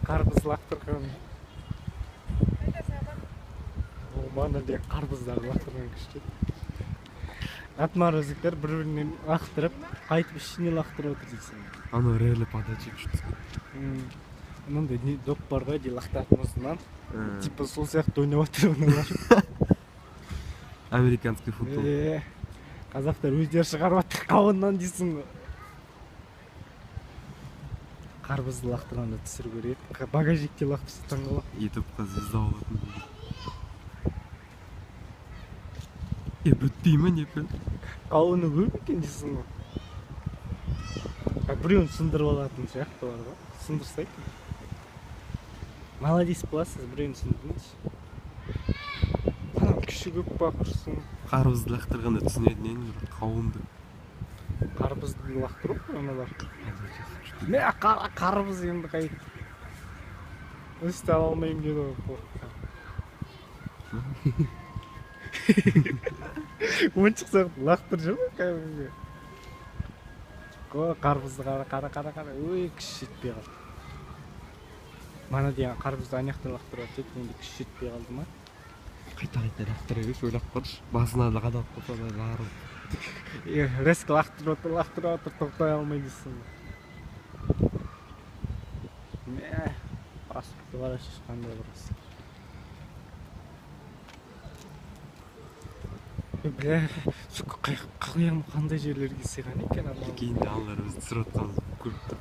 Карбыз лактырган. Мана де карбыздар лактырган киши. Атмар өзүктөр бири-биринен лактырып, кайтып ишине лактырып отур дейсиң. Аны реально подача чуть. Мындай доп бар го, лактатмасынан. Типа сол сыяктуу ойноп отуруп аналар. Американский футбол. Казактар өздөрү чыгарып атыр кабындан дейсиң го. Карбызды лактырганда түсүрүп көрөт. Багажникке лактырса таң калам. YouTube'га звезда болотун. Бүтпөй ма непен? Кабыны көп экен дейсиң го. Бирөөнү сындырып алатын сыяктуу бар го. Сындырса экен. Молодец боласыз, бирөөнү сындырыңыз. Анан киши көп бакырсың. Карбызды лактырганда түсүнөт нени бир кабынды. Карбызды лактырып аналар. Не карбыз енді қай. Өсте ала алмайм деді ғой. Ойыншық сияқты лақтыр жүрмі кәдімгі. Қарбызды қара. Ой, кіші жетпей қалды. Мана деген қарбызды аяқта лақтырып атады, енді кіші жетпей қалды ма? Қайта лақтыра берші, ойлап қаршы. Басына да қадап қойса да жарым. Резко лақтырып отыр, тоқтай алмай дейсің. Асықты қарашы қандай бұрасы. Қандай жерлерге сыйған екен? Кейінде аналар өзі түсіріп отқанымыз көріп тұр.